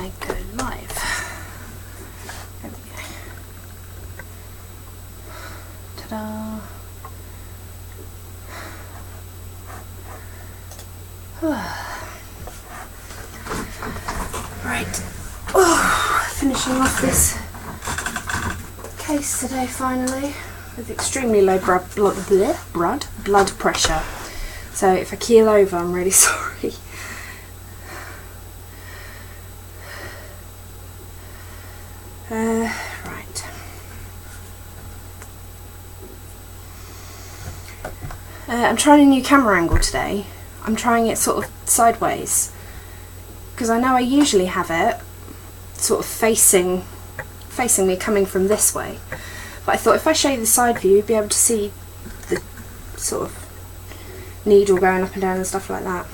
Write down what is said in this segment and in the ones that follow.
I go live. There we go. Ta-da! Right, finishing off this case today finally with extremely low blood pressure. So if I keel over, I'm really sorry. Right. I'm trying a new camera angle today. I'm trying it sort of sideways because I know I usually have it sort of facing me, coming from this way, but I thought if I show you the side view you'd be able to see the sort of needle going up and down and stuff like that.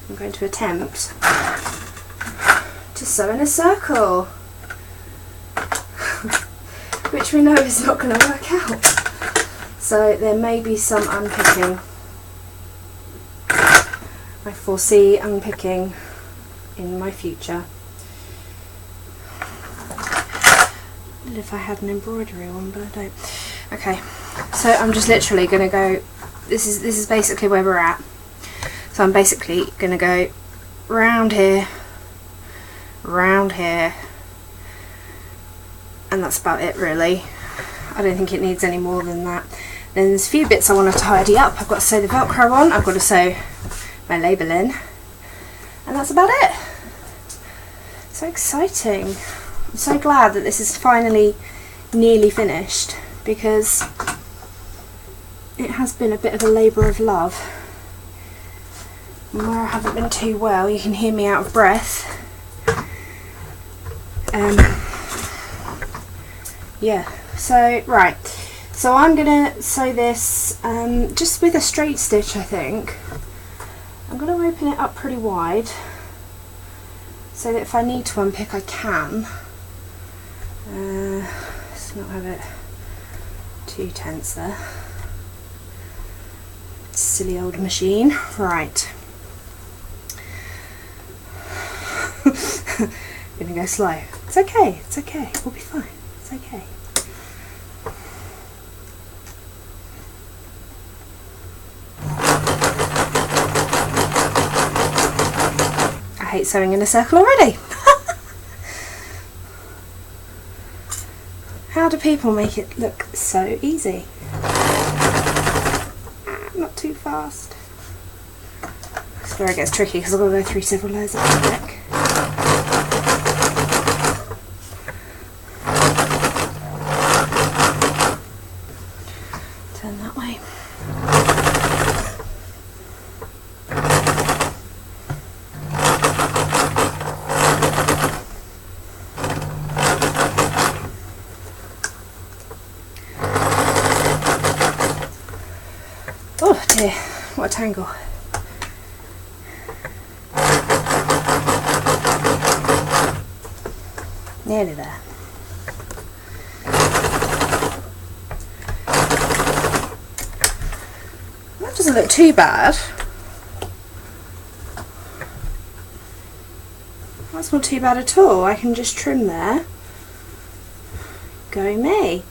I'm going to attempt to sew in a circle, which we know is not going to work out, so there may be some unpicking. I foresee unpicking in my future. If I had an embroidery one, but I don't. Okay, so I'm just literally going to go, this is basically where we're at. So I'm basically going to go round here, and that's about it really. I don't think it needs any more than that. Then there's a few bits I want to tidy up. I've got to sew the velcro on, I've got to sew my label in, and that's about it. So exciting. I'm so glad that this is finally nearly finished because it has been a bit of a labour of love. And where I haven't been too well, you can hear me out of breath. Yeah, so right, so I'm gonna sew this just with a straight stitch, I think. I'm going to open it up pretty wide so that if I need to unpick I can. Let's not have it too tense there. Silly old machine. Right. Gonna go slow. It's okay, it's okay, we'll be fine, it's okay. I hate sewing in a circle already. How do people make it look so easy? Not too fast. This is where it gets tricky because I've got to go through several layers of fabric. Turn that way. Oh dear, what a tangle. Nearly there. That doesn't look too bad. That's not too bad at all. I can just trim there. Go me.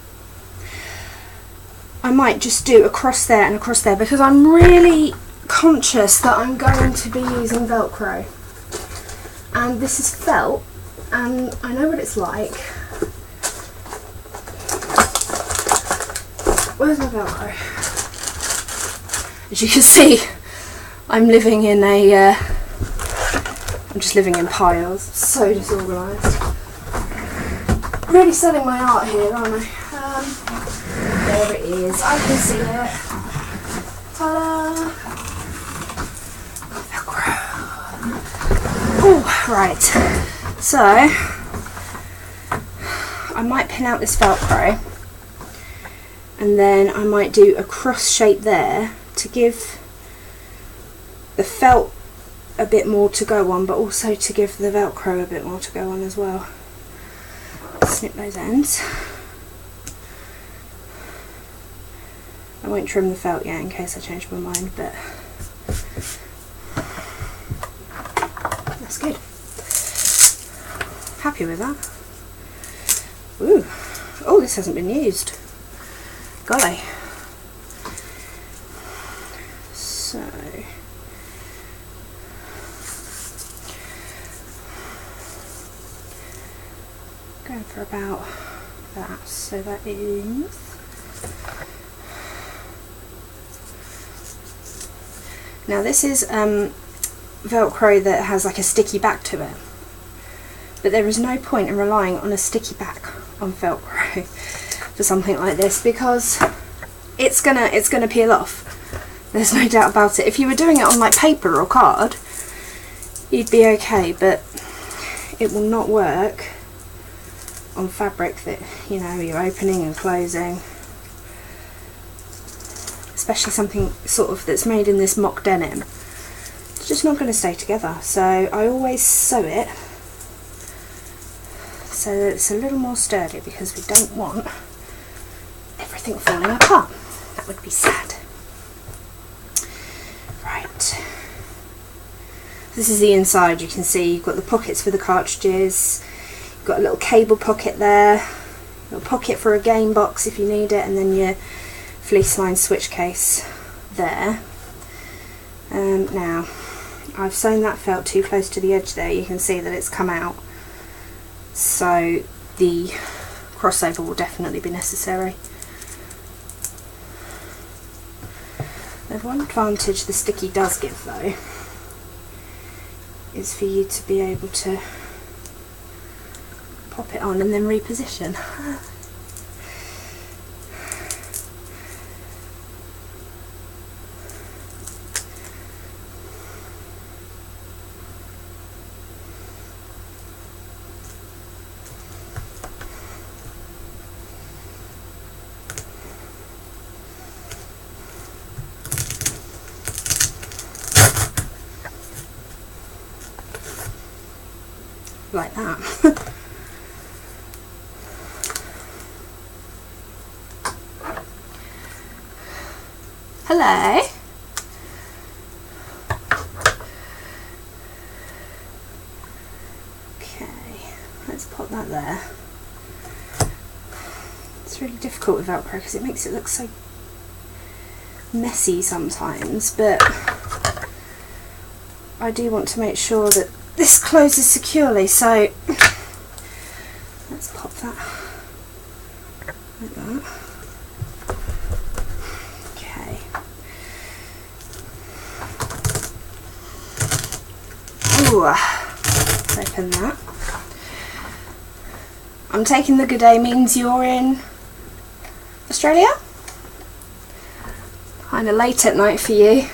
I might just do across there and across there because I'm really conscious that I'm going to be using Velcro. And this is felt and I know what it's like. Where's my Velcro? As you can see, I'm living in a, I'm just living in piles, so disorganised. Really selling my art here, aren't I? There it is, I can see it. Ta-da! Velcro. Oh, right. So, I might pin out this Velcro and then I might do a cross shape there to give the felt a bit more to go on, but also to give the Velcro a bit more to go on as well. Snip those ends. I won't trim the felt yet in case I change my mind, but that's good. happy with that. Ooh, oh, this hasn't been used. Golly. So, going for about that. So that is now this is Velcro that has like a sticky back to it, but there is no point in relying on a sticky back on Velcro for something like this, because it's gonna peel off. There's no doubt about it. If you were doing it on like paper or card, you'd be okay, but it will not work on fabric that, you know, you're opening and closing, especially something sort of that's made in this mock denim. It's just not going to stay together, so I always sew it so that it's a little more sturdy, because we don't want everything falling apart. That would be sad. Right, this is the inside. You can see you've got the pockets for the cartridges, you've got a little cable pocket there, a little pocket for a game box if you need it, and then your fleece line switch case there. Now I've sewn that felt too close to the edge there. You can see that it's come out, so the crossover will definitely be necessary. The one advantage the sticky does give though is for you to be able to pop it on and then reposition. Like that. Hello. Okay, let's pop that there. It's really difficult with Velcro because it makes it look so messy sometimes, but I do want to make sure that this closes securely, so let's pop that like that. Okay. Ooh, let's open that. I'm taking the good day means you're in Australia? Kind of late at night for you.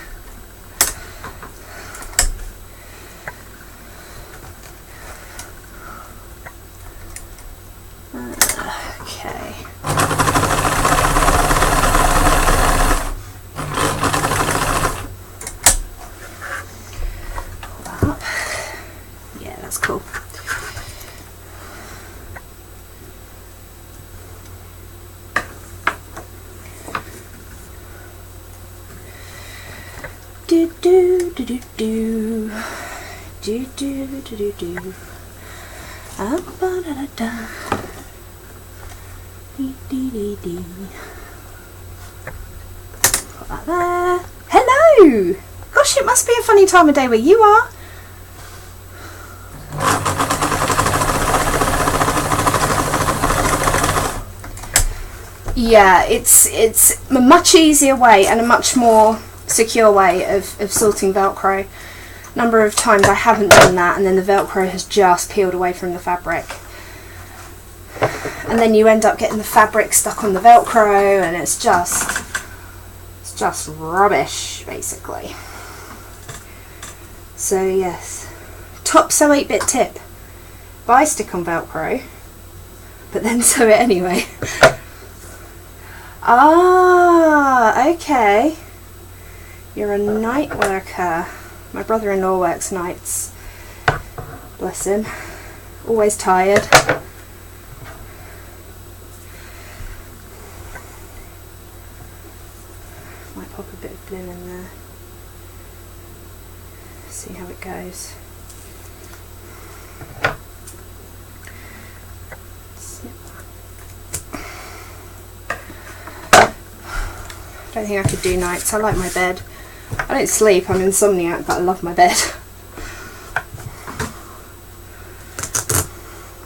Do do do do do do do do do do. Ah, ba da da da. Dee dee dee dee. Put that there. Hello! Gosh, it must be a funny time of day where you are. Yeah, it's a much easier way and a much more secure way of sorting Velcro. Number of times I haven't done that and then the Velcro has just peeled away from the fabric, and then you end up getting the fabric stuck on the Velcro, and it's just rubbish basically. So yes, top sew 8-bit tip: buy stick on Velcro but then sew it anyway. Ah, okay. You're a night worker. My brother-in-law works nights. Bless him. Always tired. Might pop a bit of glue in there. See how it goes. don't think I could do nights. I like my bed. I don't sleep, I'm insomniac, but I love my bed.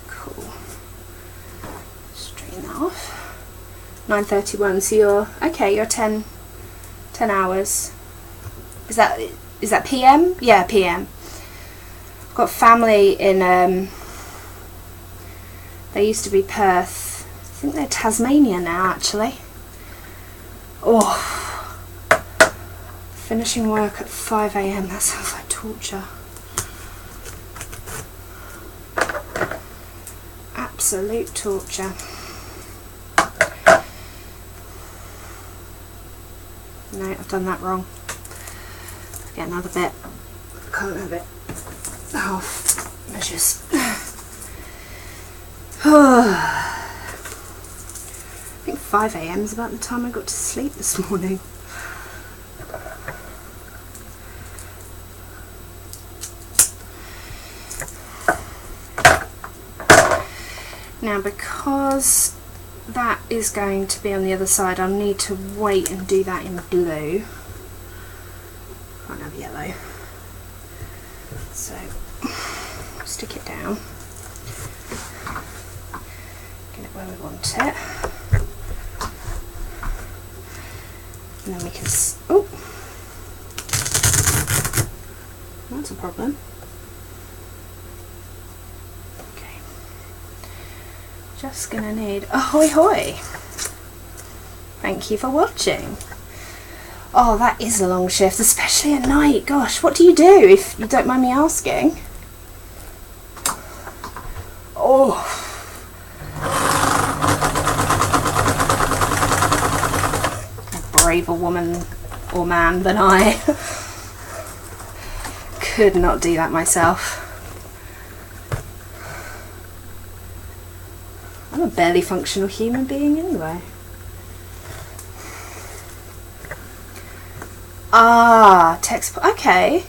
Cool. Straighten that off. 9:31, so you're 10 hours. Is that PM? Yeah, PM. I've got family in, they used to be Perth. I think they're Tasmania now, actually. Oh. Finishing work at 5 AM, that sounds like torture. Absolute torture. No, I've done that wrong. Get another bit. Can't have it. Half measures. I think 5 AM is about the time I got to sleep this morning. Now, because that is going to be on the other side, I'll need to wait and do that in blue. Can't have yellow. So, stick it down. Get it where we want it. And then we can... oh! That's a problem. Just gonna need ahoy hoy. Thank you for watching. Oh, that is a long shift, especially at night. Gosh, what do you do, if you don't mind me asking? Oh. A braver woman or man than I. Could not do that myself. I'm a barely functional human being anyway. Ah, text. Okay.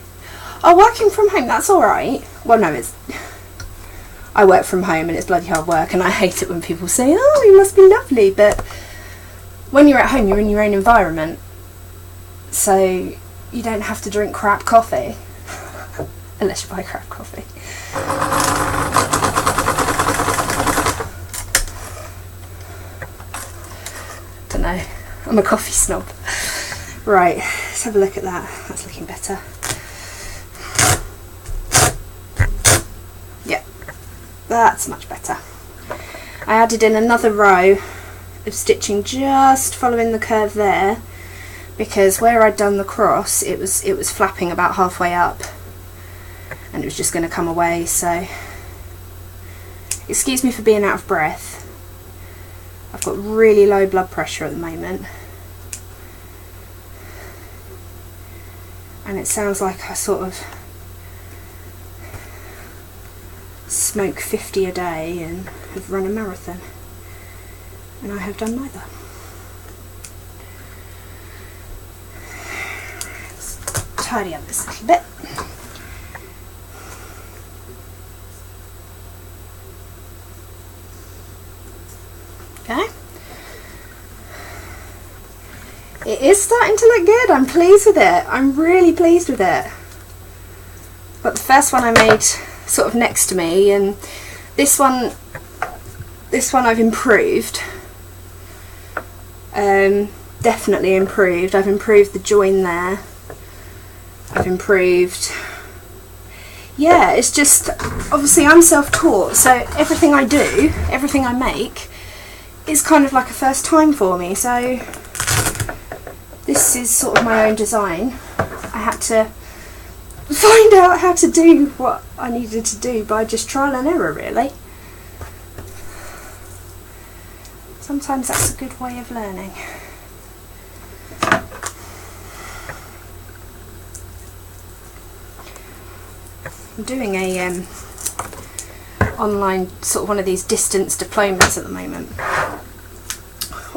Oh, working from home, that's alright. Well, no, it's... I work from home and it's bloody hard work, and I hate it when people say, oh, you must be lovely, but when you're at home, you're in your own environment. So you don't have to drink crap coffee. Unless you buy crap coffee. No, I'm a coffee snob. Right, let's have a look at that. That's looking better. Yeah, that's much better. I added in another row of stitching just following the curve there, because where I'd done the cross, it was flapping about halfway up and it was just going to come away. So excuse me for being out of breath. I've got really low blood pressure at the moment, and it sounds like I sort of smoke 50 a day and have run a marathon, and I have done neither. Let's tidy up this little bit. Okay. It is starting to look good. I'm pleased with it. I'm really pleased with it. But the first one I made sort of next to me, and this one I've improved. Definitely improved. I've improved the join there. I've improved... Yeah, it's just, obviously I'm self-taught, so everything I do, everything I make, is kind of like a first time for me. So this is sort of my own design. I had to find out how to do what I needed to do by just trial and error, really. Sometimes that's a good way of learning. I'm doing a online sort of one of these distance diplomas at the moment,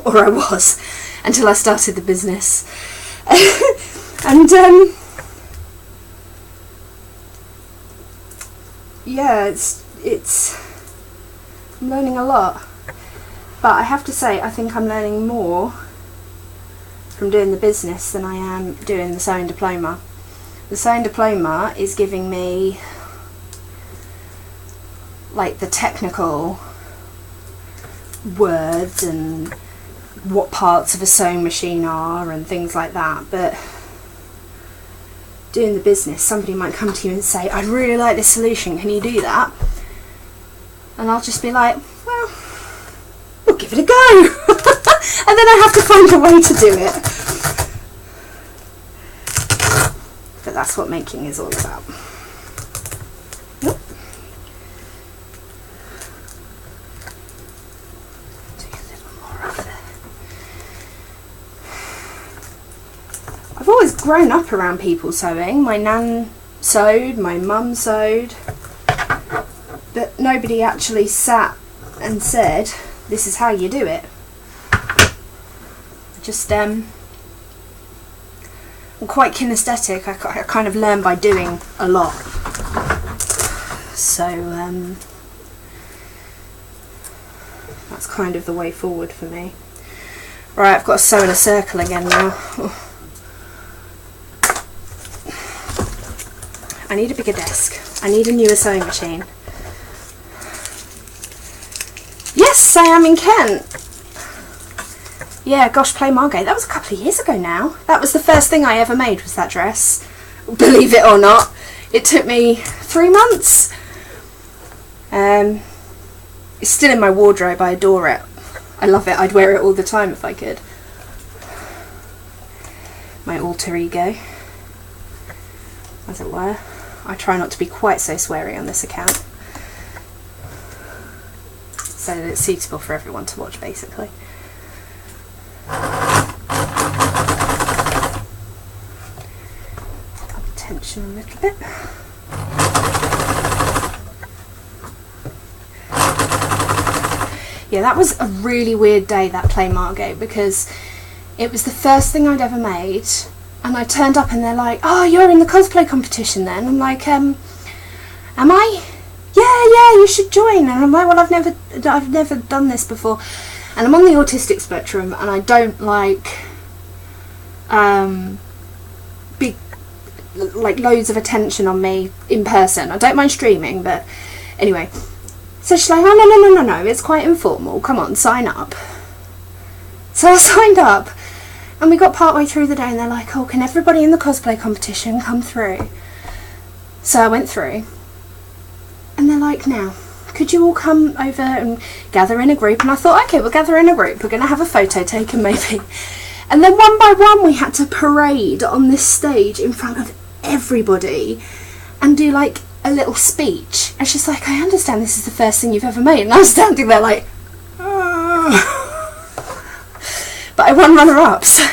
or I was, until I started the business. And yeah, it's I'm learning a lot, but I have to say I think I'm learning more from doing the business than I am doing the sewing diploma. The sewing diploma is giving me like the technical words and what parts of a sewing machine are and things like that, but doing the business, somebody might come to you and say, I'd really like this solution, can you do that? And I'll just be like, well, we'll give it a go. And then I have to find a way to do it. But that's what making is all about. Nope. Do a little more of there. I've always grown up around people sewing. My nan sewed, my mum sewed, but nobody actually sat and said, this is how you do it. Just I'm quite kinesthetic. I kind of learn by doing a lot. So that's kind of the way forward for me. Right, I've got to sew in a circle again now. I need a bigger desk. I need a newer sewing machine. Yes, I am in Kent. Yeah, gosh, play Margate. That was a couple of years ago now. That was the first thing I ever made, was that dress. Believe it or not. It took me 3 months. It's still in my wardrobe. I adore it. I love it. I'd wear it all the time if I could. My alter ego, as it were. I try not to be quite so sweary on this account, so that it's suitable for everyone to watch, basically. Up tension a little bit. Yeah, that was a really weird day, that play Margate, because it was the first thing I'd ever made, and I turned up and they're like, oh, you're in the cosplay competition then? I'm like, am I? Yeah, you should join. And I'm like, well, I've never done this before. And I'm on the autistic spectrum, and I don't like big, like loads of attention on me in person. I don't mind streaming, but anyway. So she's like, oh, no, it's quite informal. Come on, sign up. So I signed up, and we got partway through the day, and they're like, oh, can everybody in the cosplay competition come through? So I went through, and they're like, now, could you all come over and gather in a group? And I thought, okay, we'll gather in a group. We're going to have a photo taken, maybe. And then one by one, we had to parade on this stage in front of everybody and do like a little speech. And she's like, I understand this is the first thing you've ever made. And I was standing there like, but I won runner-up, so.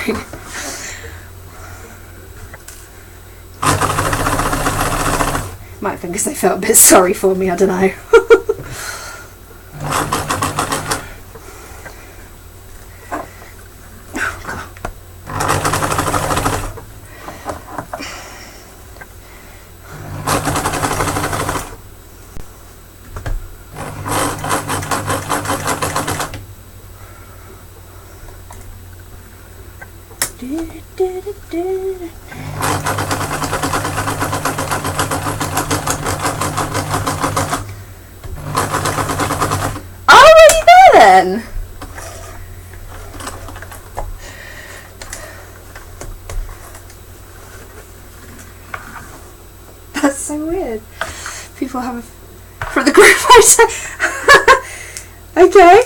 Might have been because they felt a bit sorry for me, I don't know. Then that's so weird. People have for the group photo. Okay.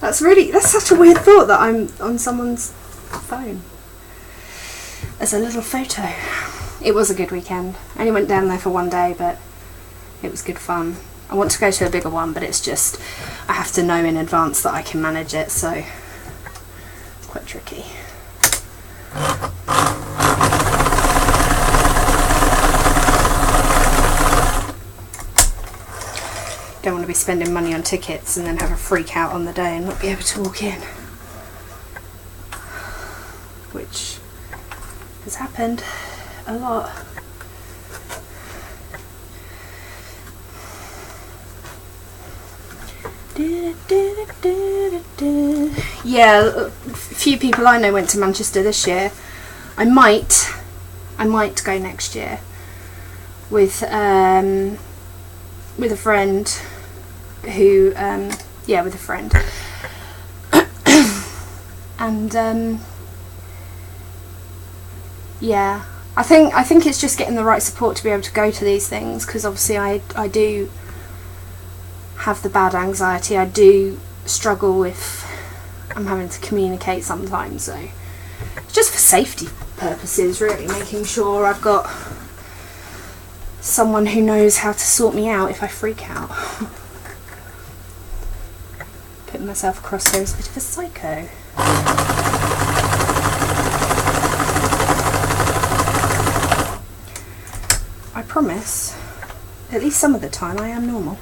That's such a weird thought that I'm on someone's phone as a little photo. It was a good weekend. I only went down there for one day, but it was good fun. I want to go to a bigger one, but it's just, I have to know in advance that I can manage it, so it's quite tricky. Don't want to be spending money on tickets and then have a freak out on the day and not be able to walk in. Which has happened a lot. Yeah, a few people I know went to Manchester this year. I might go next year with a friend who with a friend. And yeah, I think it's just getting the right support to be able to go to these things, because obviously I do have the bad anxiety. I do struggle if I'm having to communicate sometimes, so it's just for safety purposes, really, making sure I've got someone who knows how to sort me out if I freak out. Putting myself across here as a bit of a psycho. I promise, at least some of the time I am normal.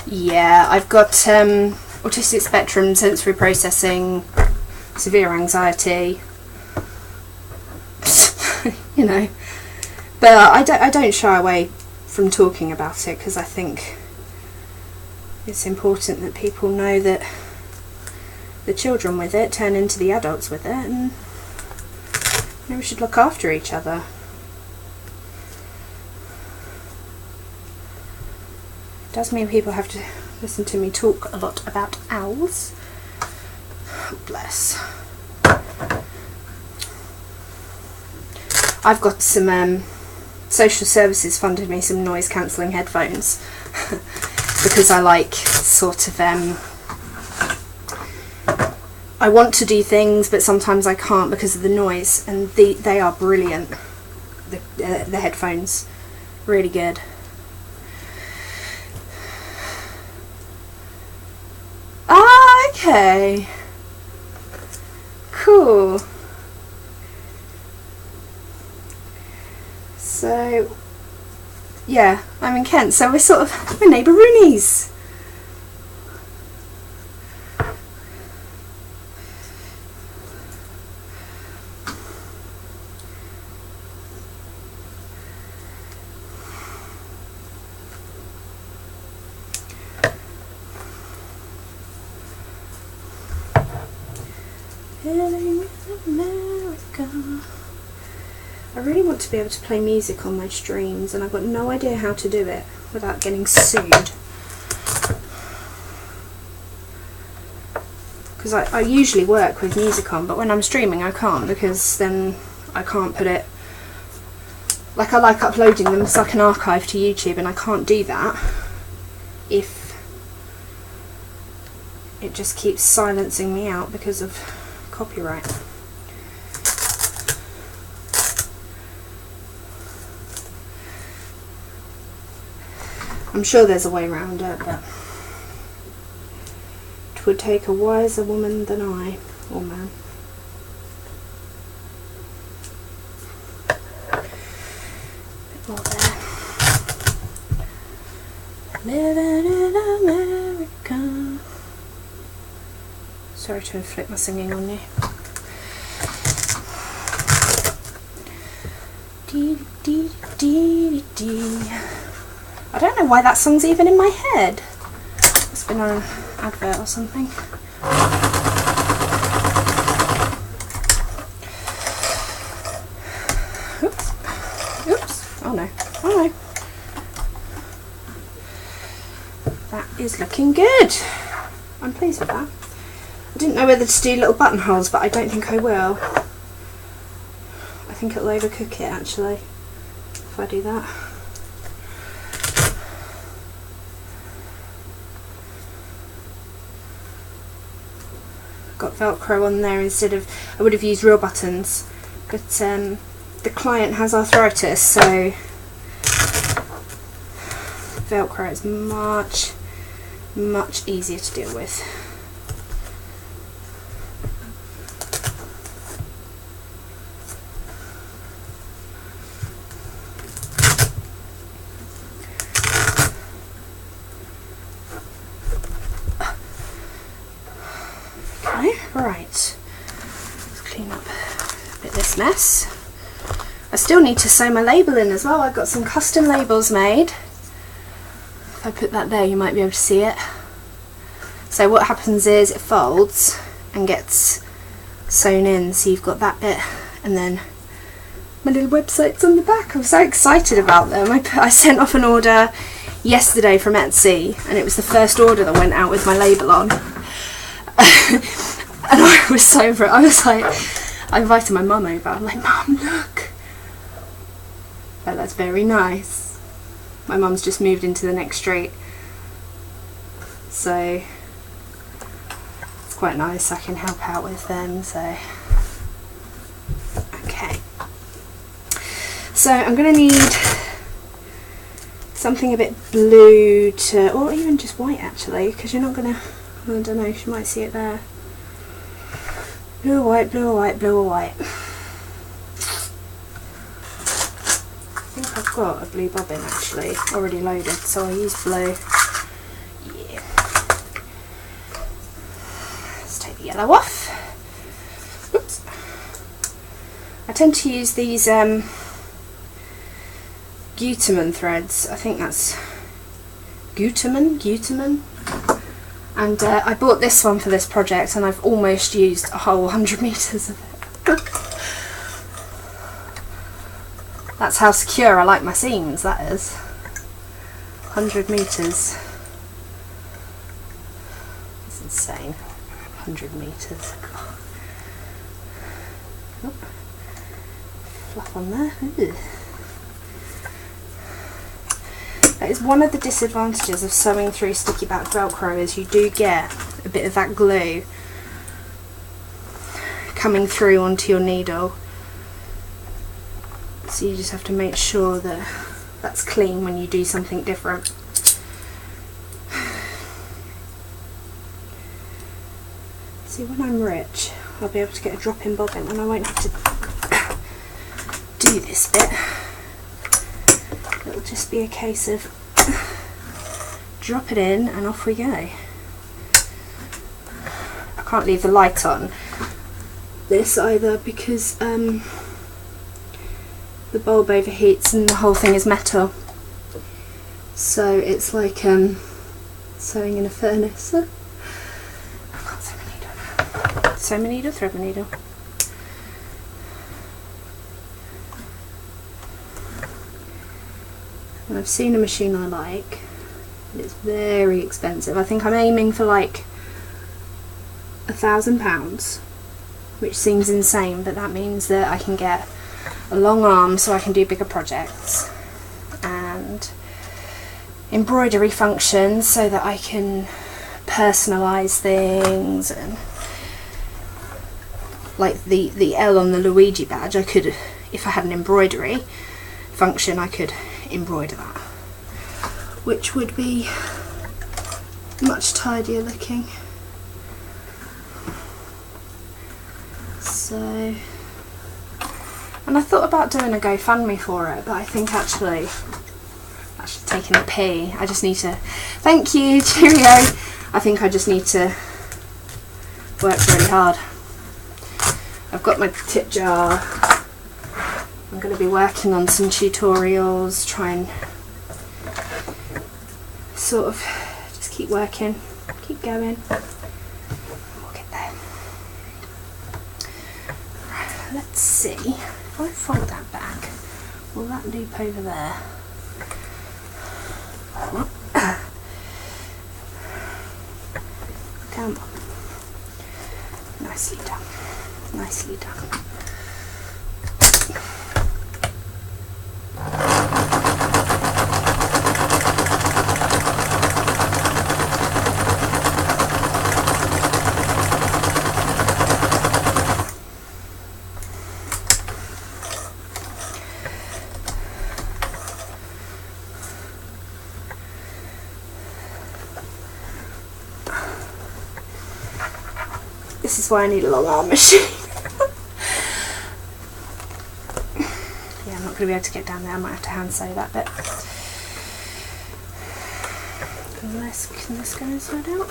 Yeah, I've got autistic spectrum, sensory processing, severe anxiety, you know, but I don't shy away from talking about it, because I think it's important that people know that the children with it turn into the adults with it, and we should look after each other. It does mean people have to listen to me talk a lot about owls. Bless. I've got some social services funded me some noise cancelling headphones because I like sort of I want to do things, but sometimes I can't because of the noise, and they are brilliant. The headphones, really good. Ah, okay. Cool. So, yeah, I'm in Kent, so we're neighbour-roonies. America. I really want to be able to play music on my streams, and I've got no idea how to do it without getting sued. Because I usually work with music on, but when I'm streaming I can't, because then I can't put it, like I like uploading them as like an archive to YouTube, and I can't do that if it just keeps silencing me out because of copyright. I'm sure there's a way around it, but it would take a wiser woman than I, or man. Bit more there. Living in America. Sorry to inflict my singing on you. Dee dee dee dee. I don't know why that song's even in my head. It's been on an advert or something. Oops. Oops. Oh no. Oh no. That is looking good. I'm pleased with that. I didn't know whether to do little buttonholes, but I don't think I will. I think it'll overcook it actually if I do that. Got velcro on there instead of, I would have used real buttons, but the client has arthritis, so velcro is much easier to deal with. Right, let's clean up a bit this this mess. I still need to sew my label in as well. I've got some custom labels made. If I put that there, you might be able to see it. So what happens is it folds and gets sewn in, so you've got that bit, and then my little website's on the back. I'm so excited about them. I sent off an order yesterday from Etsy, and it was the first order that went out with my label on. And I was so I was like, I invited my mum over. I'm like, Mum, look. Oh, that's very nice. My mum's just moved into the next street, so it's quite nice. I can help out with them. So okay. So I'm going to need something a bit blue to, or even just white actually, because you're not going to, I don't know, you might see it there. Blue or white, blue or white, blue or white. I think I've got a blue bobbin actually already loaded, so I'll use blue. Yeah. Let's take the yellow off. Oops. I tend to use these Gutermann threads. I think that's Gutermann. And I bought this one for this project, and I've almost used a whole 100 meters of it. That's how secure I like my seams, that is. 100 meters. It's insane. 100 meters. Oh. Fluff on there. Ooh. That is one of the disadvantages of sewing through sticky back velcro, is you do get a bit of that glue coming through onto your needle. So you just have to make sure that that's clean when you do something different. See, when I'm rich, I'll be able to get a drop-in bobbin and I won't have to do this bit. It'll just be a case of drop it in and off we go. I can't leave the light on this either because the bulb overheats and the whole thing is metal, so it's like sewing in a furnace. I've got sew my needle, thread my needle. And I've seen a machine I like, but it's very expensive. I think I'm aiming for like £1,000, which seems insane, but that means that I can get a long arm so I can do bigger projects, and embroidery functions so that I can personalise things, and like the L on the Luigi badge, I could, if I had an embroidery function, I could embroider that, which would be much tidier looking. So, and I thought about doing a GoFundMe for it, but I think actually taking the P, I just need to, thank you, cheerio, I think I just need to work really hard. I've got my tip jar. I'm going to be working on some tutorials, try and sort of just keep working, keep going. We'll get there. Right, let's see, if I fold that back, will that loop over there? Come on. Nicely done. Nicely done. This is why I need a long arm machine. Yeah, I'm not going to be able to get down there. I might have to hand sew that bit. Can this go inside out?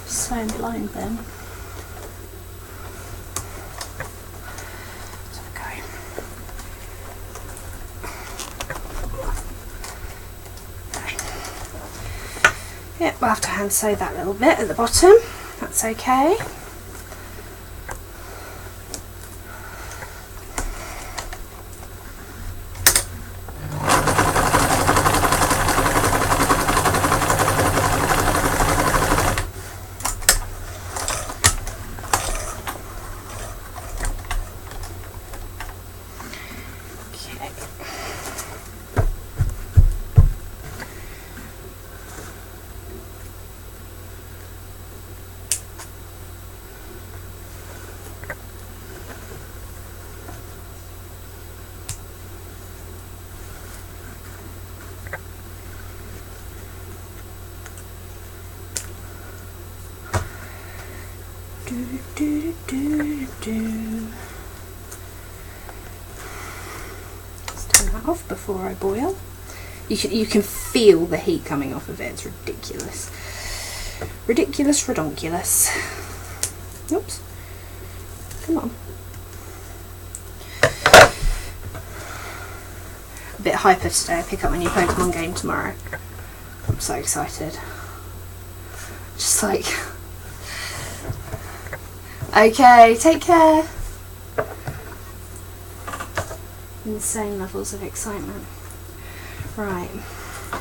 So so blind then. So okay. Yep, we'll have to hand sew that little bit at the bottom. That's okay. Let's turn that off before I boil. You can feel the heat coming off of it. It's ridiculous. Ridiculous, redonkulous. Oops. Come on. A bit hyper today. I pick up my new Pokemon game tomorrow. I'm so excited. Just like... Okay, take care. Insane levels of excitement. Right,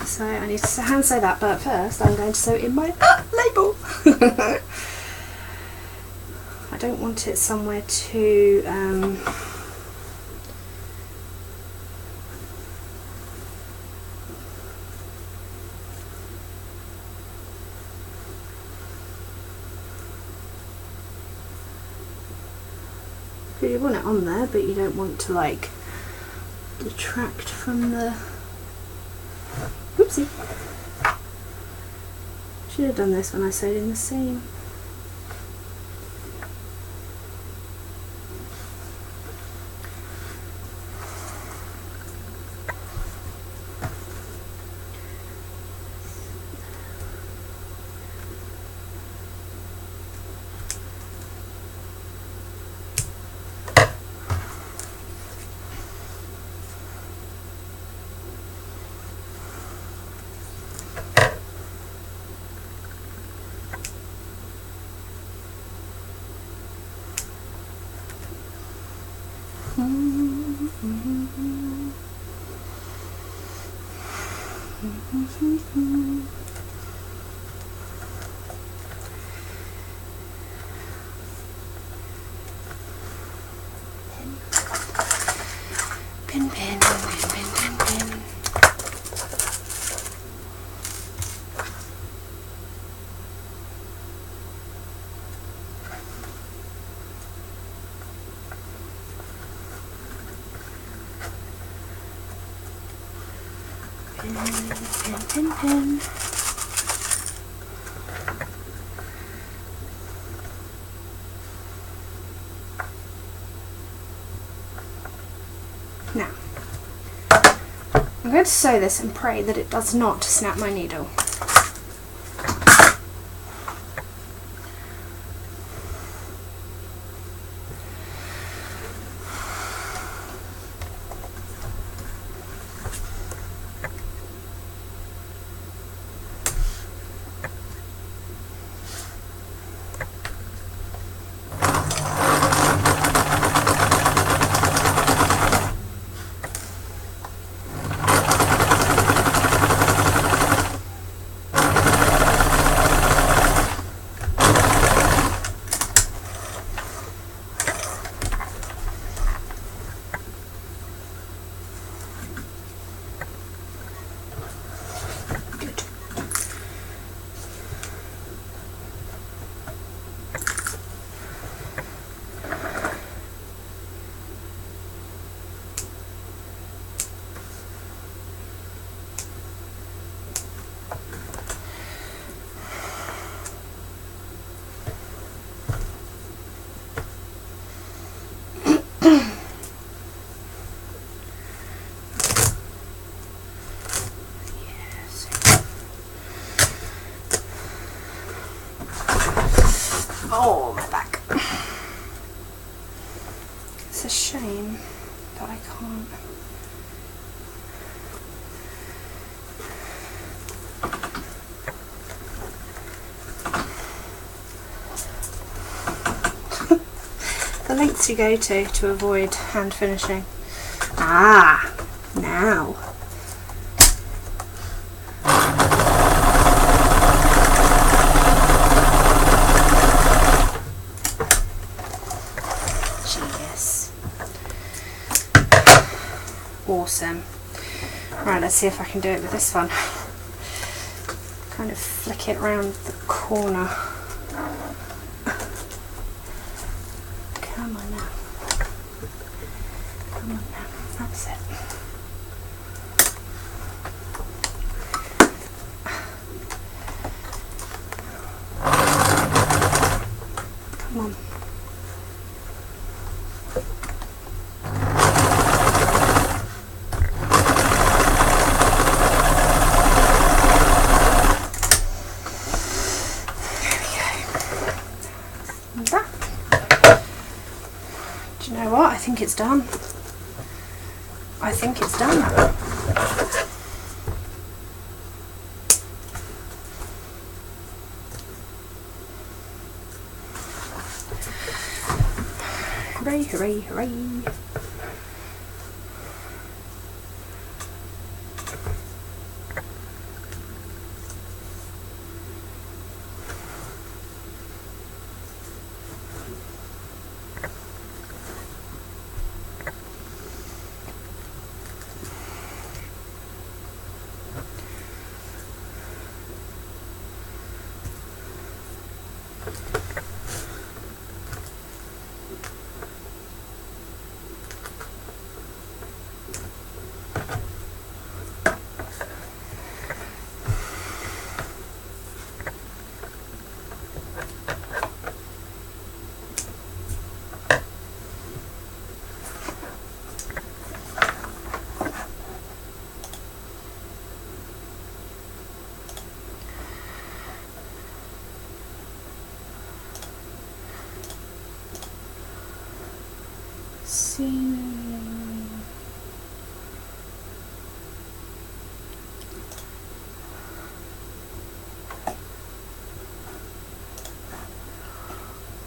so I need to hand sew that, but first I'm going to sew in my label. I don't want it somewhere too you want it on there, but you don't want to like detract from the... Oopsie. Should have done this when I sewed in the seam. Pin, pin, pin, pin, pin, pin. Pin, pin, pin, pin. Now, I'm going to sew this and pray that it does not snap my needle. Oh, my back. It's a shame that I can't. The lengths you go to avoid hand finishing. Ah, now. Genius. Awesome. Right, let's see if I can do it with this one. Kind of flick it round the corner. Come on now. Come on now. That's it. Come on. Do you know what? I think it's done. I think it's done. Hooray, hooray, hooray. See.